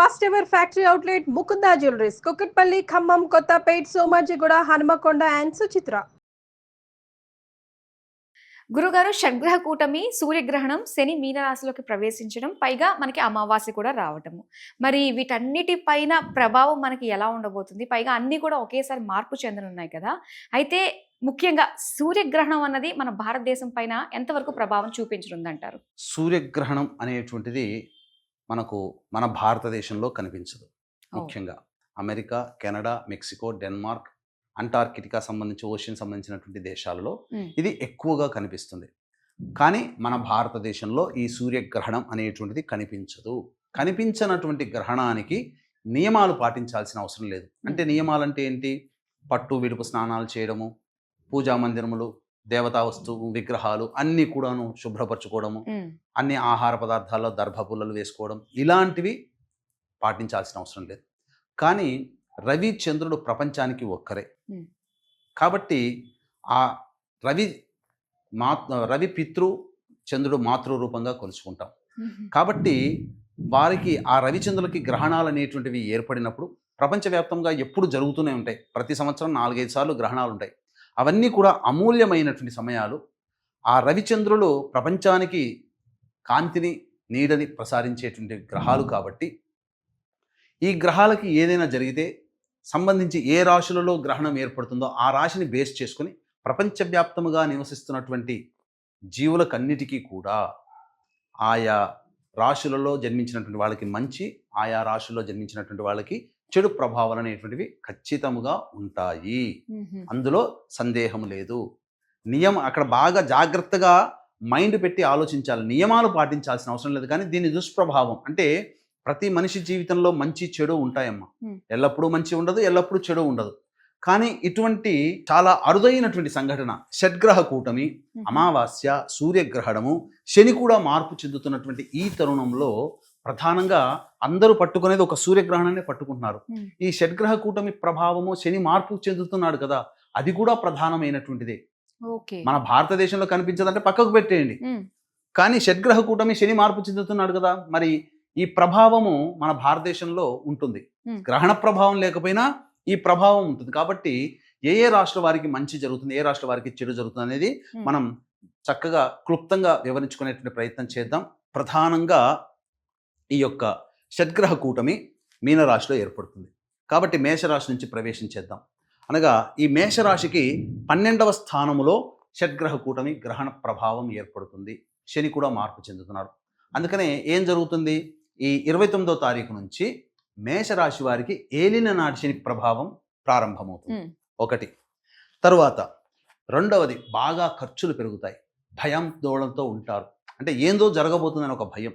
First ever factory outlet Mukunda jewelleries Kukatpally, Khammam, Kothapet, Somajiguda, Hanamkonda and Suchitra. గురుగారు, షడ్గ్రహ కూటమి, సూర్యగ్రహణం, శని మీనరాశిలోకి ప్రవేశించడం, పైగా మనకి అమావాస్య కూడా రావటము. మరి వీటన్నిటి పైన ప్రభావం మనకి ఎలా ఉండబోతుంది? పైగా అన్నీ కూడా ఒకేసారి మార్పు చెందనున్నాయి కదా. అయితే ముఖ్యంగా సూర్యగ్రహణం అన్నది మన భారతదేశం పైన ఎంతవరకు ప్రభావం చూపించనుందంటారు? సూర్యగ్రహణం అనేటువంటిది మన భారతదేశంలో కనిపించదు. ముఖ్యంగా America, Canada, Mexico, Denmark, Antarctica సంబంధించి ఓషన్ సంబంధించినటువంటి దేశాలలో ఇది ఎక్కువగా కనిపిస్తుంది. కానీ మన భారతదేశంలో ఈ సూర్యగ్రహణం అనేటువంటిది కనిపించదు. కనిపించినటువంటి గ్రహణానికి నియమాలు పాటించాల్సిన అవసరం లేదు. అంటే నియమాలంటే ఏంటి? పట్టు విడుపు స్నానాలు చేయడము, పూజా మందిరములు, దేవతా వస్తువు విగ్రహాలు అన్నీ కూడాను శుభ్రపరచుకోవడము, అన్ని ఆహార పదార్థాల్లో దర్భపుల్లలు వేసుకోవడం, ఇలాంటివి పాటించాల్సిన అవసరం లేదు. కానీ రవి చంద్రుడు ప్రపంచానికి ఒక్కరే. కాబట్టి ఆ రవి పితృ, చంద్రుడు మాతృ రూపంగా కొలుచుకుంటాం. కాబట్టి వారికి ఆ రవిచంద్రులకి గ్రహణాలు అనేటువంటివి ఏర్పడినప్పుడు ప్రపంచవ్యాప్తంగా ఎప్పుడు జరుగుతూనే ఉంటాయి. ప్రతి సంవత్సరం 4-5 సార్లు గ్రహణాలు ఉంటాయి. అవన్నీ కూడా అమూల్యమైనటువంటి సమయాలు. ఆ రవిచంద్రులు ప్రపంచానికి కాంతిని, నీడని ప్రసారించేటువంటి గ్రహాలు. కాబట్టి ఈ గ్రహాలకి ఏదైనా జరిగితే సంబంధించి ఏ రాశులలో గ్రహణం ఏర్పడుతుందో ఆ రాశిని బేస్ చేసుకుని ప్రపంచవ్యాప్తముగా నివసిస్తున్నటువంటి జీవులకన్నిటికీ కూడా ఆయా రాశులలో జన్మించినటువంటి వాళ్ళకి మంచి, ఆయా రాశుల్లో జన్మించినటువంటి వాళ్ళకి చెడు ప్రభావాలు అనేటువంటివి ఖచ్చితంగా ఉంటాయి. అందులో సందేహం లేదు. అక్కడ బాగా జాగ్రత్తగా మైండ్ పెట్టి ఆలోచించాలి. నియమాలు పాటించాల్సిన అవసరం లేదు. కానీ దీని దుష్ప్రభావం అంటే ప్రతి మనిషి జీవితంలో మంచి చెడు ఉంటాయమ్మా. ఎల్లప్పుడూ మంచి ఉండదు, ఎల్లప్పుడూ చెడు ఉండదు. కానీ ఇటువంటి చాలా అరుదైనటువంటి సంఘటన షడ్గ్రహ కూటమి, అమావాస్య, సూర్యగ్రహణము, శని కూడా మార్పు చెందుతున్నటువంటి ఈ తరుణంలో ప్రధానంగా అందరూ పట్టుకునేది ఒక సూర్యగ్రహణాన్ని పట్టుకుంటున్నారు. ఈ షడ్గ్రహ కూటమి ప్రభావము, శని మార్పు చెందుతున్నాడు కదా, అది కూడా ప్రధానమైనటువంటిదే. మన భారతదేశంలో కనిపించదంటే పక్కకు పెట్టేయండి. కానీ షడ్గ్రహ కూటమి, శని మార్పు చెందుతున్నాడు కదా, మరి ఈ ప్రభావము మన భారతదేశంలో ఉంటుంది. గ్రహణ ప్రభావం లేకపోయినా ఈ ప్రభావం ఉంటుంది. కాబట్టి ఏ రాష్ట్ర వారికి మంచి జరుగుతుంది, ఏ రాష్ట్ర వారికి చెడు జరుగుతుంది అనేది మనం చక్కగా క్లుప్తంగా వివరించుకునేటువంటి ప్రయత్నం చేద్దాం. ప్రధానంగా ఈ యొక్క షడ్గ్రహ కూటమి మీనరాశిలో ఏర్పడుతుంది. కాబట్టి మేషరాశి నుంచి ప్రవేశించేద్దాం. అనగా ఈ మేషరాశికి 12వ స్థానములో షడ్గ్రహ కూటమి గ్రహణ ప్రభావం ఏర్పడుతుంది. శని కూడా మార్పు చెందుతున్నాడు. అందుకనే ఏం జరుగుతుంది? ఈ 29వ తారీఖు నుంచి మేషరాశి వారికి ఏలిన నాటి శని ప్రభావం ప్రారంభమవుతుంది. ఒకటి. తరువాత రెండవది, బాగా ఖర్చులు పెరుగుతాయి. భయం దోళంతో ఉంటారు. అంటే ఏందో జరగబోతుందని ఒక భయం.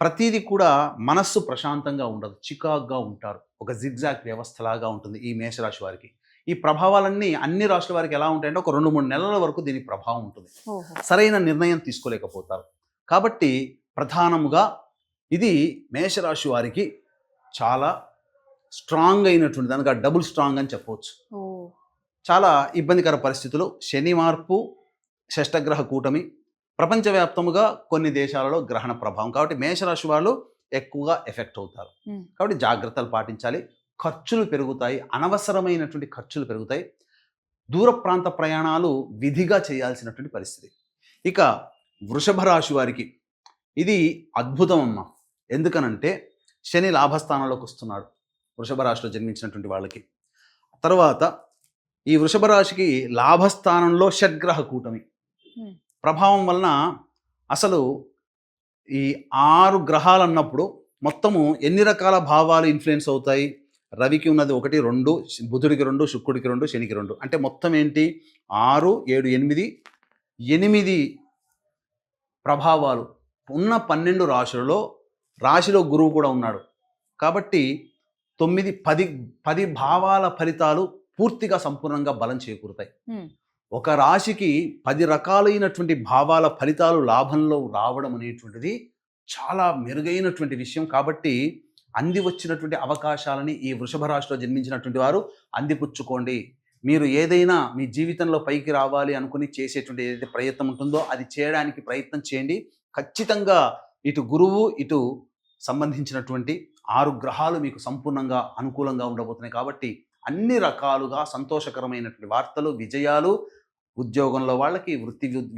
ప్రతిదీ కూడా మనస్సు ప్రశాంతంగా ఉండదు, చికాగ్గా ఉంటారు. ఒక జిగ్జాగ్ వ్యవస్థలాగా ఉంటుంది ఈ మేషరాశి వారికి. ఈ ప్రభావాలన్నీ అన్ని రాశుల వారికి ఎలా ఉంటాయంటే ఒక 2-3 నెలల వరకు దీని ప్రభావం ఉంటుంది. సరైన నిర్ణయం తీసుకోలేకపోతారు. కాబట్టి ప్రధానముగా ఇది మేషరాశి వారికి చాలా స్ట్రాంగ్ అయినటువంటి దానిగా డబుల్ స్ట్రాంగ్ అని చెప్పవచ్చు. చాలా ఇబ్బందికర పరిస్థితులు. శని మార్పు, షష్టగ్రహ కూటమి, ప్రపంచవ్యాప్తముగా కొన్ని దేశాలలో గ్రహణ ప్రభావం. కాబట్టి మేషరాశి వాళ్ళు ఎక్కువగా ఎఫెక్ట్ అవుతారు. కాబట్టి జాగ్రత్తలు పాటించాలి. ఖర్చులు పెరుగుతాయి, అనవసరమైనటువంటి ఖర్చులు పెరుగుతాయి. దూర ప్రాంత ప్రయాణాలు విధిగా చేయాల్సినటువంటి పరిస్థితి. ఇక వృషభ రాశి వారికి ఇది అద్భుతం అమ్మ. ఎందుకనంటే శని లాభస్థానంలోకి వస్తున్నాడు వృషభ రాశిలో జన్మించినటువంటి వాళ్ళకి. తర్వాత ఈ వృషభ రాశికి లాభస్థానంలో షడ్గ్రహ కూటమి ప్రభావం వలన అసలు ఈ 6 గ్రహాలు అన్నప్పుడు మొత్తము ఎన్ని రకాల భావాలు ఇన్ఫ్లుయెన్స్ అవుతాయి? రవికి ఉన్నది 1, 2, బుధుడికి 2, శుక్రుడికి 2, శనికి 2. అంటే మొత్తం ఏంటి? 6, 7, 8 ప్రభావాలు ఉన్న 12 రాశిలో గురువు కూడా ఉన్నాడు. కాబట్టి 9, 10 భావాల ఫలితాలు పూర్తిగా సంపూర్ణంగా బలం చేకూరుతాయి. ఒక రాశికి 10 రకాలైనటువంటి భావాల ఫలితాలు లాభంలో రావడం అనేటువంటిది చాలా మెరుగైనటువంటి విషయం. కాబట్టి అంది వచ్చినటువంటి అవకాశాలని ఈ వృషభ రాశిలో జన్మించినటువంటి వారు అందిపుచ్చుకోండి. మీరు ఏదైనా మీ జీవితంలో పైకి రావాలి అనుకుని చేసేటువంటి ఏదైతే ప్రయత్నం ఉంటుందో అది చేయడానికి ప్రయత్నం చేయండి. ఖచ్చితంగా ఇటు గురువు, ఇటు సంబంధించినటువంటి 6 గ్రహాలు మీకు సంపూర్ణంగా అనుకూలంగా ఉండబోతున్నాయి. కాబట్టి అన్ని రకాలుగా సంతోషకరమైనటువంటి వార్తలు, విజయాలు, ఉద్యోగంలో వాళ్ళకి,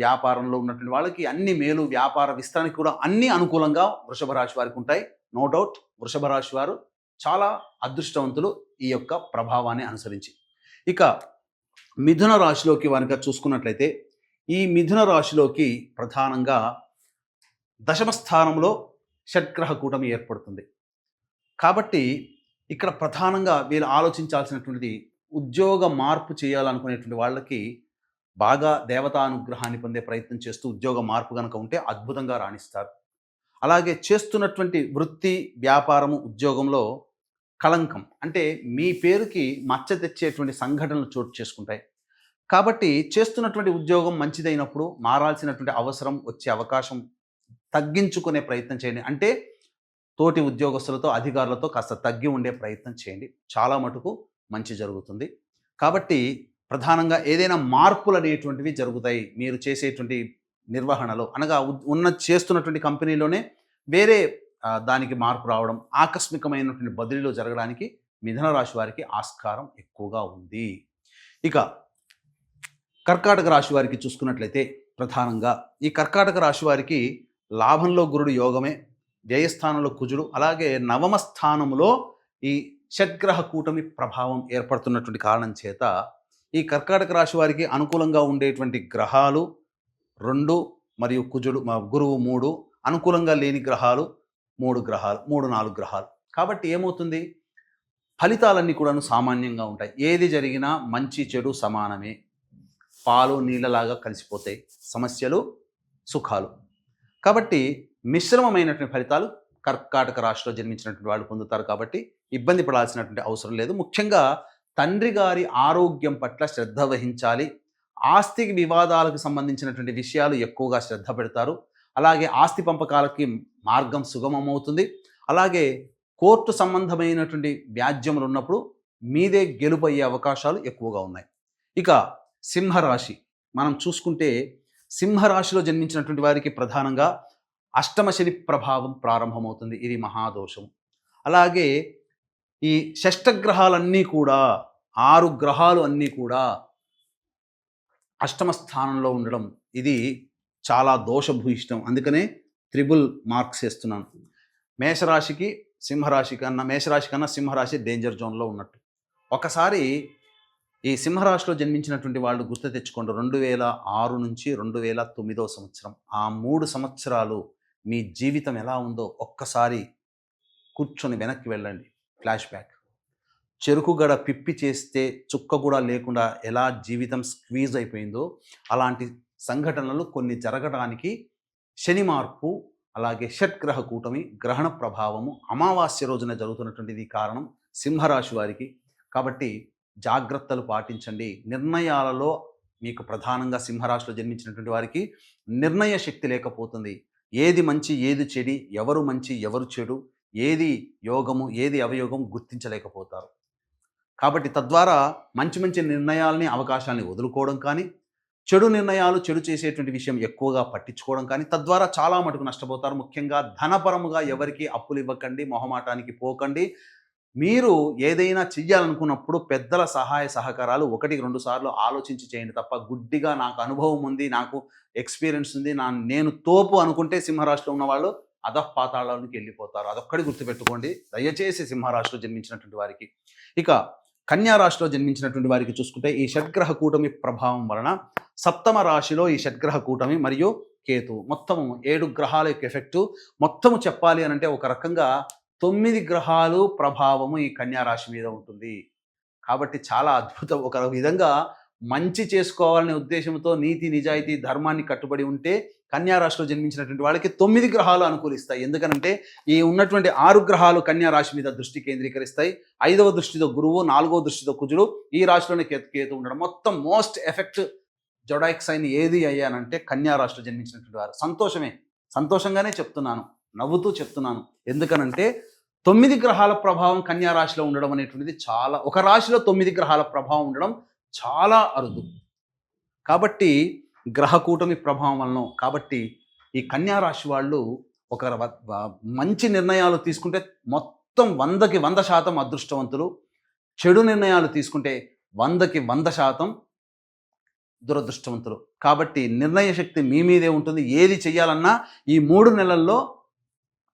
వ్యాపారంలో ఉన్నటువంటి వాళ్ళకి అన్ని మేలు, వ్యాపార విస్తరణకి కూడా అన్ని అనుకూలంగా వృషభ రాశి వారికి ఉంటాయి. నో డౌట్ వృషభ రాశి వారు చాలా అదృష్టవంతులు ఈ యొక్క ప్రభావాన్ని అనుసరించి. ఇక మిథున రాశిలోకి కనుక చూసుకున్నట్లయితే ఈ మిథున రాశిలోకి ప్రధానంగా దశమ స్థానంలో షడ్గ్రహ కూటమి ఏర్పడుతుంది. కాబట్టి ఇక్కడ ప్రధానంగా వీళ్ళు ఆలోచించాల్సినటువంటిది ఉద్యోగ మార్పు చేయాలనుకునేటువంటి వాళ్ళకి బాగా దేవతానుగ్రహాన్ని పొందే ప్రయత్నం చేస్తూ ఉద్యోగ మార్పు కనుక ఉంటే అద్భుతంగా రాణిస్తారు. అలాగే చేస్తున్నటువంటి వృత్తి, వ్యాపారము, ఉద్యోగంలో కళంకం అంటే మీ పేరుకి మచ్చ తెచ్చేటువంటి సంఘటనలు చోటు చేసుకుంటాయి. కాబట్టి చేస్తున్నటువంటి ఉద్యోగం మంచిదైనప్పుడు మారాల్సినటువంటి అవసరం వచ్చే అవకాశం తగ్గించుకునే ప్రయత్నం చేయండి. అంటే తోటి ఉద్యోగస్తులతో, అధికారులతో కాస్త తగ్గి ఉండే ప్రయత్నం చేయండి. చాలా మటుకు మంచి జరుగుతుంది. కాబట్టి ప్రధానంగా ఏదైనా మార్పులు అనేటువంటివి జరుగుతాయి మీరు చేసేటువంటి నిర్వహణలో. అనగా చేస్తున్నటువంటి కంపెనీలోనే వేరే దానికి మార్పు రావడం, ఆకస్మికమైనటువంటి బదిలీలో జరగడానికి మిథున రాశి వారికి ఆస్కారం ఎక్కువగా ఉంది. ఇక కర్కాటక రాశి వారికి చూసుకున్నట్లయితే ప్రధానంగా ఈ కర్కాటక రాశి వారికి లాభంలో గురుడు యోగమే, వ్యయస్థానంలో కుజుడు, అలాగే నవమ స్థానంలో ఈ షడ్గ్రహ కూటమి ప్రభావం ఏర్పడుతున్నటువంటి కారణం చేత ఈ కర్కాటక రాశి వారికి అనుకూలంగా ఉండేటువంటి గ్రహాలు 2 మరియు కుజుడు, గురువు 3, అనుకూలంగా లేని గ్రహాలు 3-4 గ్రహాలు. కాబట్టి ఏమవుతుంది, ఫలితాలన్నీ కూడాను సామాన్యంగా ఉంటాయి. ఏది జరిగినా మంచి చెడు సమానమే, పాలు నీళ్ళలాగా కలిసిపోతాయి, సమస్యలు సుఖాలు. కాబట్టి మిశ్రమమైనటువంటి ఫలితాలు కర్కాటక రాశిలో జన్మించినటువంటి వాళ్ళు పొందుతారు. కాబట్టి ఇబ్బంది పడాల్సినటువంటి అవసరం లేదు. ముఖ్యంగా తండ్రి గారి ఆరోగ్యం పట్ల శ్రద్ధ వహించాలి. ఆస్తి వివాదాలకు సంబంధించినటువంటి విషయాలు ఎక్కువగా శ్రద్ధ పెడతారు. అలాగే ఆస్తి పంపకాలకి మార్గం సుగమమవుతుంది. అలాగే కోర్టు సంబంధమైనటువంటి వ్యాజ్యములు ఉన్నప్పుడు మీదే గెలుపు అయ్యే అవకాశాలు ఎక్కువగా ఉన్నాయి. ఇక సింహరాశి మనం చూసుకుంటే సింహరాశిలో జన్మించినటువంటి వారికి ప్రధానంగా అష్టమ శని ప్రభావం ప్రారంభమవుతుంది. ఇది మహాదోషం. అలాగే ఈ షష్టగ్రహాలన్నీ కూడా 6 గ్రహాలు అన్నీ కూడా అష్టమ స్థానంలో ఉండడం ఇది చాలా దోషభూయిష్టం. అందుకనే త్రిబుల్ మార్క్స్ వేస్తున్నాను. మేషరాశి కన్నా సింహరాశి డేంజర్ జోన్లో ఉన్నట్టు. ఒకసారి ఈ సింహరాశిలో జన్మించినటువంటి వాళ్ళు గుర్తు తెచ్చుకోండి. 2006 నుంచి 2009 సంవత్సరం, ఆ 3 సంవత్సరాలు మీ జీవితం ఎలా ఉందో ఒక్కసారి కూర్చొని వెనక్కి వెళ్ళండి. Flash back. చెరుకు గడ పిప్పి చేస్తే చుక్క కూడా లేకుండా ఎలా జీవితం స్క్వీజ్ అయిపోయిందో అలాంటి సంఘటనలు కొన్ని జరగడానికి శని మార్పు, అలాగే షడ్గ్రహ కూటమి, గ్రహణ ప్రభావము, అమావాస్య రోజున జరుగుతున్నటువంటిది కారణం సింహరాశి వారికి. కాబట్టి జాగ్రత్తలు పాటించండి. నిర్ణయాలలో మీకు ప్రధానంగా సింహరాశిలో జన్మించినటువంటి వారికి నిర్ణయ శక్తి లేకపోతుంది. ఏది మంచి ఏది చెడి, ఎవరు మంచి ఎవరు చెడు, ఏది యోగము ఏది అవయోగం గుర్తించలేకపోతారు. కాబట్టి తద్వారా మంచి నిర్ణయాలని, అవకాశాలని వదులుకోవడం కానీ, చెడు నిర్ణయాలు, చెడు చేసేటువంటి విషయం ఎక్కువగా పట్టించుకోవడం కానీ, తద్వారా చాలా మటుకు నష్టపోతారు. ముఖ్యంగా ధనపరముగా ఎవరికి అప్పులు ఇవ్వకండి, మొహమాటానికి పోకండి. మీరు ఏదైనా చెయ్యాలనుకున్నప్పుడు పెద్దల సహాయ సహకారాలు 1-2 సార్లు ఆలోచించి చేయండి తప్ప గుడ్డిగా నాకు అనుభవం ఉంది, నాకు ఎక్స్పీరియన్స్ ఉంది, నేను తోపు అనుకుంటే సింహరాశిలో ఉన్నవాళ్ళు అధఃపాతాళానికి వెళ్ళిపోతారు. అదొక్కడి గుర్తుపెట్టుకోండి దయచేసి సింహరాశిలో జన్మించినటువంటి వారికి. ఇక కన్యా రాశిలో జన్మించినటువంటి వారికి చూసుకుంటే ఈ షడ్గ్రహ కూటమి ప్రభావం వలన సప్తమ రాశిలో ఈ షడ్గ్రహ కూటమి మరియు కేతు మొత్తము 7 గ్రహాల యొక్క ఎఫెక్టు. మొత్తము చెప్పాలి అని అంటే ఒక రకంగా 9 గ్రహాలు ప్రభావము ఈ కన్యా రాశి మీద ఉంటుంది. కాబట్టి చాలా అద్భుతం. ఒక విధంగా మంచి చేసుకోవాలనే ఉద్దేశంతో నీతి నిజాయితీ ధర్మాన్ని కట్టుబడి ఉంటే కన్యా రాశిలో జన్మించినటువంటి వాళ్ళకి 9 గ్రహాలు అనుకూలిస్తాయి. ఎందుకనంటే ఈ ఉన్నటువంటి 6 గ్రహాలు కన్యా రాశి మీద దృష్టి కేంద్రీకరిస్తాయి. 5వ దృష్టితో గురువు, 4వ దృష్టితో కుజుడు, ఈ రాశిలోనే కేతు ఉండడం. మొత్తం మోస్ట్ ఎఫెక్ట్ జొడాయిక్ సైన్ ఏది అయ్యానంటే కన్యా రాశిలో జన్మించినటువంటి వారు. సంతోషంగానే చెప్తున్నాను, నవ్వుతూ చెప్తున్నాను. ఎందుకనంటే 9 గ్రహాల ప్రభావం కన్యా రాశిలో ఉండడం అనేటువంటిది చాలా, ఒక రాశిలో 9 గ్రహాల ప్రభావం ఉండడం చాలా అరుదు. కాబట్టి గ్రహ కూటమి ప్రభావం వలన, కాబట్టి ఈ కన్యా రాశి వాళ్ళు ఒక మంచి నిర్ణయాలు తీసుకుంటే మొత్తం 100కి 100% అదృష్టవంతులు. చెడు నిర్ణయాలు తీసుకుంటే 100కి 100% దురదృష్టవంతులు. కాబట్టి నిర్ణయ శక్తి మీ మీదే ఉంటుంది. ఏది చెయ్యాలన్నా ఈ 3 నెలల్లో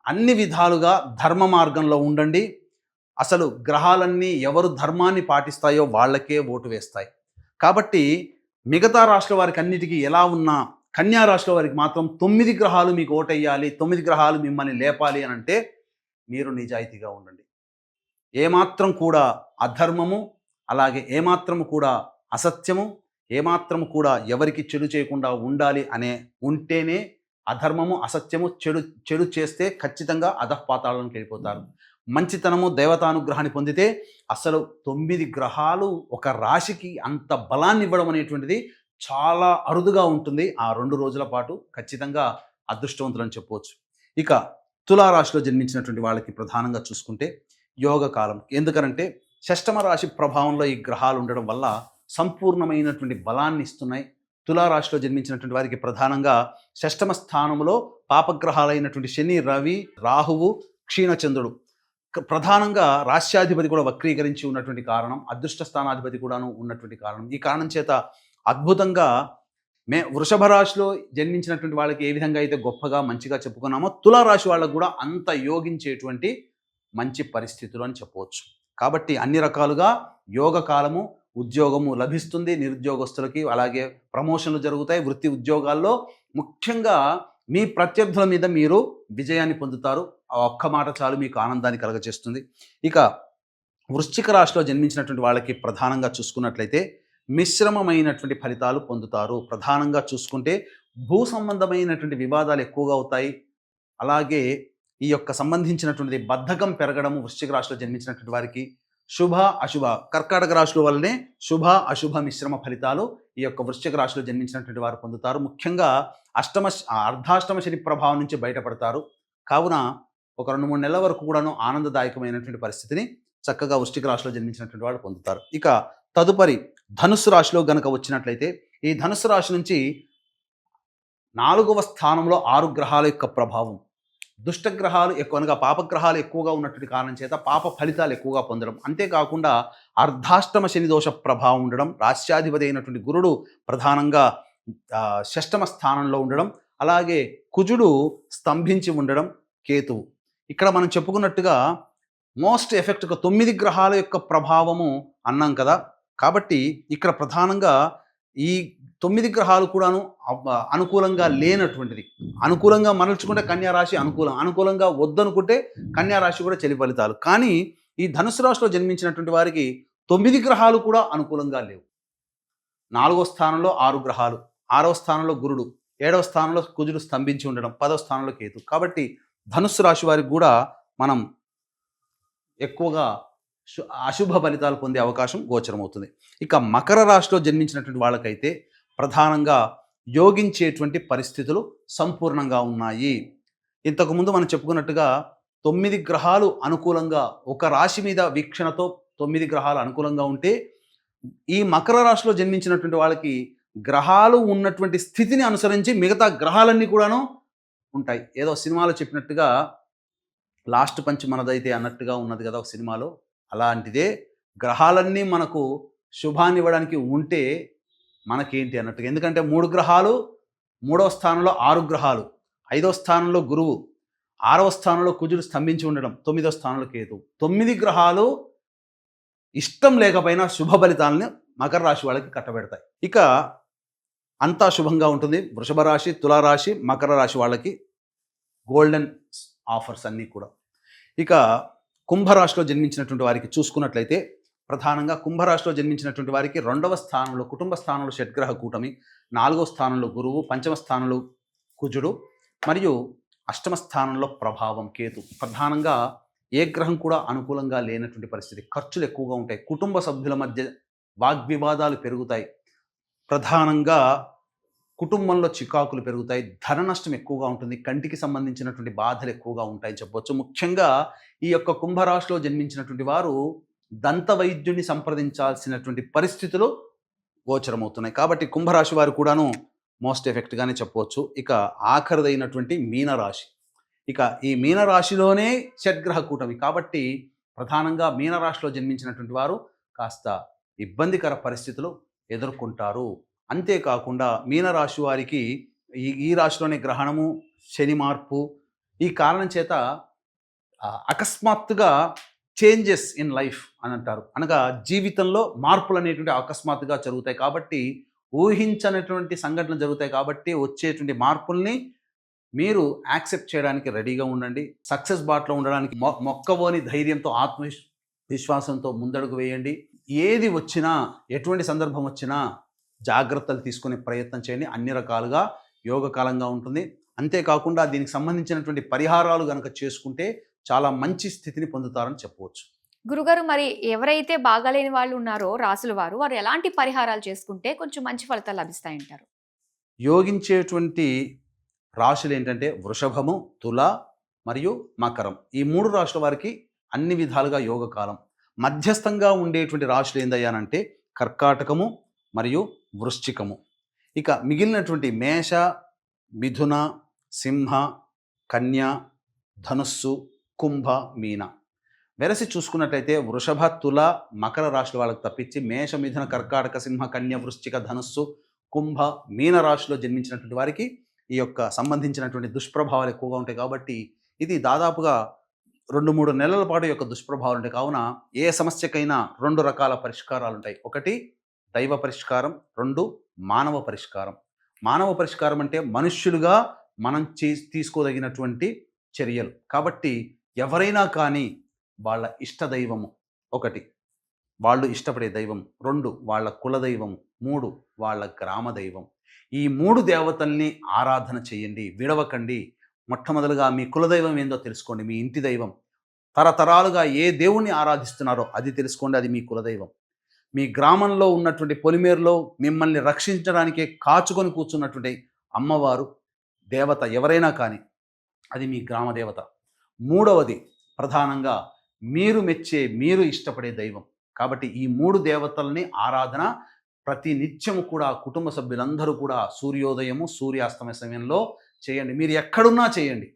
అన్ని విధాలుగా ధర్మ మార్గంలో ఉండండి. అసలు గ్రహాలన్నీ ఎవరు ధర్మాన్ని పాటిస్తాయో వాళ్ళకే ఓటు వేస్తాయి. కాబట్టి మిగతా రాష్ట్ర వారికి అన్నిటికీ ఎలా ఉన్నా కన్యా రాశి వారికి మాత్రం 9 గ్రహాలు మీకు ఓటెయ్యాలి, 9 గ్రహాలు మిమ్మల్ని లేపాలి అని అంటే మీరు నిజాయితీగా ఉండండి. ఏమాత్రం కూడా అధర్మము, అలాగే ఏమాత్రము కూడా అసత్యము, ఏమాత్రము కూడా ఎవరికి చెడు చేయకుండా ఉండాలి అనే ఉంటేనే అధర్మము, అసత్యము, చెడు చేస్తే ఖచ్చితంగా అధఃపాతాళానికి వెళ్ళిపోతారు. మంచితనము, దేవతానుగ్రహాన్ని పొందితే అసలు 9 గ్రహాలు ఒక రాశికి అంత బలాన్ని ఇవ్వడం అనేటువంటిది చాలా అరుదుగా ఉంటుంది. ఆ 2 రోజుల పాటు ఖచ్చితంగా అదృష్టవంతులని చెప్పవచ్చు. ఇక తులారాశిలో జన్మించినటువంటి వాళ్ళకి ప్రధానంగా చూసుకుంటే యోగ కాలం. ఎందుకనంటే షష్టమ రాశి ప్రభావంలో ఈ గ్రహాలు ఉండడం వల్ల సంపూర్ణమైనటువంటి బలాన్ని ఇస్తున్నాయి. తులారాశిలో జన్మించినటువంటి వారికి ప్రధానంగా షష్టమ స్థానంలో పాపగ్రహాలైనటువంటి శని, రవి, రాహువు, క్షీణచంద్రుడు ప్రధానంగా రాశ్యాధిపతి కూడా వక్రీకరించి ఉన్నటువంటి కారణం, అదృష్ట స్థానాధిపతి కూడాను ఉన్నటువంటి కారణం. ఈ కారణం చేత అద్భుతంగా వృషభ రాశిలో జన్మించినటువంటి వాళ్ళకి ఏ విధంగా అయితే గొప్పగా మంచిగా చెప్పుకున్నామో తులారాశి వాళ్ళకు కూడా అంత యోగించేటువంటి మంచి పరిస్థితులు అని చెప్పవచ్చు. కాబట్టి అన్ని రకాలుగా యోగ కాలము, ఉద్యోగము లభిస్తుంది నిరుద్యోగస్తులకి, అలాగే ప్రమోషన్లు జరుగుతాయి. వృత్తి ఉద్యోగాల్లో ముఖ్యంగా మీ ప్రత్యర్థుల మీద మీరు విజయాన్ని పొందుతారు. ఆ ఒక్క మాట చాలు మీకు ఆనందాన్ని కలగజేస్తుంది. ఇక వృశ్చిక రాశిలో జన్మించినటువంటి వాళ్ళకి ప్రధానంగా చూసుకున్నట్లయితే మిశ్రమమైనటువంటి ఫలితాలు పొందుతారు. ప్రధానంగా చూసుకుంటే భూ సంబంధమైనటువంటి వివాదాలు ఎక్కువగా అవుతాయి. అలాగే ఈ యొక్క సంబంధించినటువంటి బద్ధకం పెరగడము వృశ్చిక రాశిలో జన్మించినటువంటి వారికి శుభ అశుభ, కర్కాటక రాశుల వల్లనే శుభ అశుభ మిశ్రమ ఫలితాలు ఈ యొక్క వృశ్చిక రాశిలో జన్మించినటువంటి వారు పొందుతారు. ముఖ్యంగా అర్ధాష్టమ శని ప్రభావం నుంచి బయటపడతారు. కావున ఒక 2-3 నెలల వరకు కూడాను ఆనందదాయకమైనటువంటి పరిస్థితిని చక్కగా వృశ్చిక రాశిలో జన్మించినటువంటి వాళ్ళు పొందుతారు. ఇక తదుపరి ధనుస్సు రాశిలో గనక వచ్చినట్లయితే ఈ ధనుస్సు రాశి నుంచి 4వ స్థానంలో 6 గ్రహాల యొక్క ప్రభావం, దుష్టగ్రహాలు ఎక్కువ అనగా పాపగ్రహాలు ఎక్కువగా ఉన్నటువంటి కారణం చేత పాప ఫలితాలు ఎక్కువగా పొందడం, అంతేకాకుండా అర్ధాష్టమ శని దోష ప్రభావం ఉండడం, రాశ్యాధిపతి అయినటువంటి గురుడు ప్రధానంగా షష్టమ స్థానంలో ఉండడం, అలాగే కుజుడు స్తంభించి ఉండడం, కేతువు. ఇక్కడ మనం చెప్పుకున్నట్టుగా మోస్ట్ ఎఫెక్ట్గా 9 గ్రహాల యొక్క ప్రభావము అన్నాం కదా. కాబట్టి ఇక్కడ ప్రధానంగా ఈ 9 గ్రహాలు కూడాను అనుకూలంగా లేనటువంటిది. అనుకూలంగా మరల్చుకుంటే కన్యారాశి అనుకూలంగా వద్దనుకుంటే కన్యారాశి కూడా చెలి ఫలితాలు. కానీ ఈ ధనుసు రాశిలో జన్మించినటువంటి వారికి 9 గ్రహాలు కూడా అనుకూలంగా లేవు. 4వ స్థానంలో 6 గ్రహాలు, 6వ స్థానంలో గురుడు, 7వ స్థానంలో కుజుడు స్తంభించి ఉండడం, 10వ స్థానంలో కేతు. కాబట్టి ధనుస్సు రాశి వారికి కూడా మనం ఎక్కువగా అశుభ ఫలితాలు పొందే అవకాశం గోచరమవుతుంది. ఇక మకర రాశిలో జన్మించినటువంటి వాళ్ళకైతే ప్రధానంగా యోగించేటువంటి పరిస్థితులు సంపూర్ణంగా ఉన్నాయి. ఇంతకుముందు మనం చెప్పుకున్నట్టుగా 9 గ్రహాలు అనుకూలంగా ఒక రాశి మీద వీక్షణతో 9 గ్రహాలు అనుకూలంగా ఉంటే ఈ మకర రాశిలో జన్మించినటువంటి వాళ్ళకి గ్రహాలు ఉన్నటువంటి స్థితిని అనుసరించి మిగతా గ్రహాలన్నీ కూడాను ఉంటాయి. ఏదో సినిమాలో చెప్పినట్టుగా లాస్ట్ పంచ్ మనదైతే అన్నట్టుగా ఉన్నది కదా ఒక సినిమాలో. అలాంటిదే గ్రహాలన్నీ మనకు శుభాన్ని ఇవ్వడానికి ఉంటే మనకేంటి అన్నట్టుగా. ఎందుకంటే 3 గ్రహాలు, 3వ స్థానంలో 6 గ్రహాలు, 5వ స్థానంలో గురువు, 6వ స్థానంలో కుజుడు స్తంభించి ఉండడం, 9వ స్థానంలో కేతు. 9 గ్రహాలు ఇష్టం లేకపోయినా శుభ ఫలితాలని మకర రాశి వాళ్ళకి కట్టబెడతాయి. ఇక అంతా శుభంగా ఉంటుంది. వృషభ రాశి, తులారాశి, మకర రాశి వాళ్ళకి గోల్డెన్ ఆఫర్స్ అన్నీ కూడా. ఇక కుంభరాశిలో జన్మించినటువంటి వారికి చూసుకున్నట్లయితే ప్రధానంగా కుంభరాశిలో జన్మించినటువంటి వారికి 2వ స్థానంలో కుటుంబ స్థానంలో షడ్గ్రహ కూటమి, 4వ స్థానంలో గురువు, 5వ స్థానంలో కుజుడు మరియు 8వ స్థానంలో ప్రభావం కేతు. ప్రధానంగా ఏ గ్రహం కూడా అనుకూలంగా లేనటువంటి పరిస్థితి. ఖర్చులు ఎక్కువగా ఉంటాయి. కుటుంబ సభ్యుల మధ్య వాగ్వివాదాలు పెరుగుతాయి. ప్రధానంగా కుటుంబంలో చికాకులు పెరుగుతాయి. ధన నష్టం ఎక్కువగా ఉంటుంది. కంటికి సంబంధించినటువంటి బాధలు ఎక్కువగా ఉంటాయని చెప్పవచ్చు. ముఖ్యంగా ఈ యొక్క కుంభరాశిలో జన్మించినటువంటి వారు దంత వైద్యుని సంప్రదించాల్సినటువంటి పరిస్థితులు గోచరమవుతున్నాయి. కాబట్టి కుంభరాశి వారు కూడాను మోస్ట్ ఎఫెక్ట్గానే చెప్పవచ్చు. ఇక ఆఖరిదైనటువంటి మీనరాశి. ఇక ఈ మీనరాశిలోనే షడ్గ్రహ కూటమి కాబట్టి ప్రధానంగా మీనరాశిలో జన్మించినటువంటి వారు కాస్త ఇబ్బందికర పరిస్థితులు ఎదుర్కొంటారు. అంతేకాకుండా మీనరాశి వారికి ఈ రాశిలోనే గ్రహణము, శని మార్పు ఈ కారణం చేత అకస్మాత్తుగా చేంజెస్ ఇన్ లైఫ్ అని అంటారు. అనగా జీవితంలో మార్పులు అనేటువంటి అకస్మాత్తుగా జరుగుతాయి కాబట్టి, ఊహించనటువంటి సంఘటనలు జరుగుతాయి కాబట్టి వచ్చేటువంటి మార్పుల్ని మీరు యాక్సెప్ట్ చేయడానికి రెడీగా ఉండండి. సక్సెస్ బాటలో ఉండడానికి మొక్కవోని ధైర్యంతో, విశ్వాసంతో ముందడుగు వేయండి. ఏది వచ్చినా, ఎటువంటి సందర్భం వచ్చినా జాగ్రత్తలు తీసుకునే ప్రయత్నం చేయండి. అన్ని రకాలుగా యోగకాలంగా ఉంటుంది. అంతేకాకుండా దీనికి సంబంధించినటువంటి పరిహారాలు కనుక చేసుకుంటే చాలా మంచి స్థితిని పొందుతారని చెప్పవచ్చు. గురుగారు, మరి ఎవరైతే బాగాలేని వాళ్ళు ఉన్నారో రాసుల వారు ఎలాంటి పరిహారాలు చేసుకుంటే కొంచెం మంచి ఫలితాలు లభిస్తాయంటారు? యోగించేటువంటి రాశులు ఏంటంటే వృషభము, తుల మరియు మకరం. ఈ 3 రాశుల వారికి అన్ని విధాలుగా యోగకాలం. మధ్యస్థంగా ఉండేటువంటి రాశులు ఏందయ్యానంటే కర్కాటకము మరియు వృశ్చికము. ఇక మిగిలినటువంటి మేష, మిథున, సింహ, కన్య, ధనుస్సు, కుంభ, మీన. వెరసి చూసుకున్నట్లయితే వృషభ, తుల, మకర రాశుల వాళ్ళకి తప్పించి మేష, మిథున, కర్కాటక, సింహ, కన్య, వృశ్చిక, ధనుస్సు, కుంభ, మీన రాశిలో జన్మించినటువంటి వారికి ఈ యొక్క సంబంధించినటువంటి దుష్ప్రభావాలు ఎక్కువగా ఉంటాయి. కాబట్టి ఇది దాదాపుగా 2-3 నెలల పాటు యొక్క దుష్ప్రభావాలు ఉంటాయి. కావున ఏ సమస్యకైనా 2 రకాల పరిష్కారాలు ఉంటాయి. ఒకటి దైవ పరిష్కారం, 2 మానవ పరిష్కారం. మానవ పరిష్కారం అంటే మనుష్యులుగా మనం తీసుకోదగినటువంటి చర్యలు. కాబట్టి ఎవరైనా కానీ వాళ్ళ ఇష్ట దైవము, 1 వాళ్ళు ఇష్టపడే దైవం, 2 వాళ్ళ కులదైవం, 3 వాళ్ళ గ్రామ దైవం. ఈ 3 దేవతల్ని ఆరాధన చేయండి, విడవకండి. మొట్టమొదలుగా మీ కులదైవం ఏందో తెలుసుకోండి, మీ ఇంటి దైవం. తరతరాలుగా ఏ దేవుణ్ణి ఆరాధిస్తున్నారో అది తెలుసుకోండి, అది మీ కులదైవం. మీ గ్రామంలో ఉన్నటువంటి పొలిమేరులో మిమ్మల్ని రక్షించడానికే కాచుకొని కూర్చున్నటువంటి అమ్మవారు, దేవత ఎవరైనా కానీ అది మీ గ్రామ దేవత. 3వది ప్రధానంగా మీరు మెచ్చే, మీరు ఇష్టపడే దైవం. కాబట్టి ఈ 3 దేవతల్ని ఆరాధన ప్రతి నిత్యము కూడా కుటుంబ సభ్యులందరూ కూడా సూర్యోదయము, సూర్యాస్తమయ సమయంలో చేయండి. మీరు ఎక్కడున్నా చేయండి.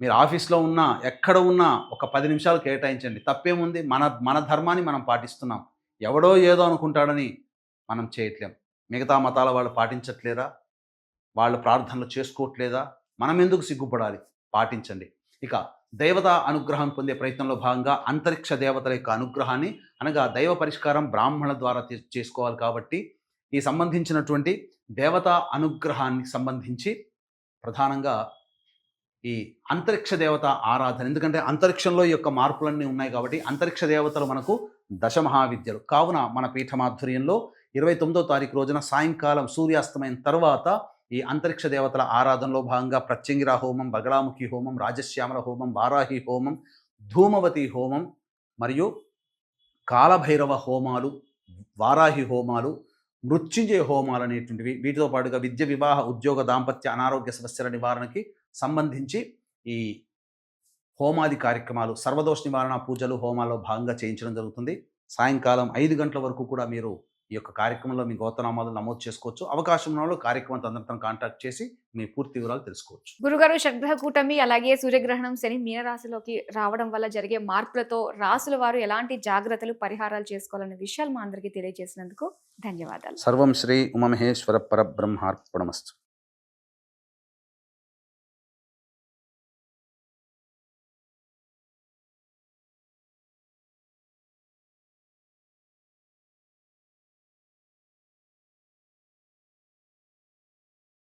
మీరు ఆఫీస్లో ఉన్నా, ఎక్కడ ఉన్నా ఒక 10 నిమిషాలు కేటాయించండి. తప్పేముంది? మన ధర్మాన్ని మనం పాటిస్తున్నాం. ఎవడో ఏదో అనుకుంటాడని మనం చేయట్లేం. మిగతా మతాల వాళ్ళు పాటించట్లేరా? వాళ్ళు ప్రార్థనలు చేసుకోవట్లేదా? మనం ఎందుకు సిగ్గుపడాలి? పాటించండి. ఇక దేవతా అనుగ్రహం పొందే ప్రయత్నంలో భాగంగా అంతరిక్ష దేవతల యొక్క అనుగ్రహాన్ని, అనగా దైవ పరిష్కారం బ్రాహ్మణుల ద్వారా చేసుకోవాలి. కాబట్టి ఈ సంబంధించినటువంటి దేవతా అనుగ్రహానికి సంబంధించి ప్రధానంగా ఈ అంతరిక్ష దేవత ఆరాధన, ఎందుకంటే అంతరిక్షంలో ఈ యొక్క మార్పులన్నీ ఉన్నాయి కాబట్టి అంతరిక్ష దేవతలు మనకు దశమహావిద్యలు. కావున మన పీఠమాధుర్యంలో 29వ తారీఖు రోజున సాయంకాలం సూర్యాస్తమయం తర్వాత ఈ అంతరిక్ష దేవతల ఆరాధనలో భాగంగా ప్రత్యంగిరా హోమం, బగళాముఖి హోమం, రాజశ్యామల హోమం, వారాహి హోమం, ధూమవతి హోమం మరియు కాలభైరవ హోమాలు, వారాహి హోమాలు, మృత్యుంజయ హోమాలు అనేటువంటివి, వీటితో పాటుగా విద్య, వివాహ, ఉద్యోగ, దాంపత్య, అనారోగ్య సమస్యల నివారణకి సంబంధించి ఈ హోమాది కార్యక్రమాలు, సర్వదోష నివారణ పూజలు, హోమాల్లో భాగంగా చేయించడం జరుగుతుంది. సాయంకాలం 5 గంటల వరకు కూడా మీరు ఈ యొక్క కార్యక్రమంలో మీ గోత్రనామాలు నమోదు చేసుకోవచ్చు. అవకాశం ఉన్న వాళ్ళు కార్యక్రమం తదనంతరం కాంటాక్ట్ చేసి మీ పూర్తి వివరాలు తెలుసుకోవచ్చు. గురుగారు, షడ్గ్రహ కూటమి అలాగే సూర్యగ్రహణం, శని మీనరాశిలోకి రావడం వల్ల జరిగే మార్పులతో రాసుల వారు ఎలాంటి జాగ్రత్తలు, పరిహారాలు చేసుకోవాలనే విషయాలు మా అందరికీ తెలియజేసినందుకు ధన్యవాదాలు. సర్వం శ్రీ ఉమామహేశ్వర పరబ్రహ్మార్పణమస్తు.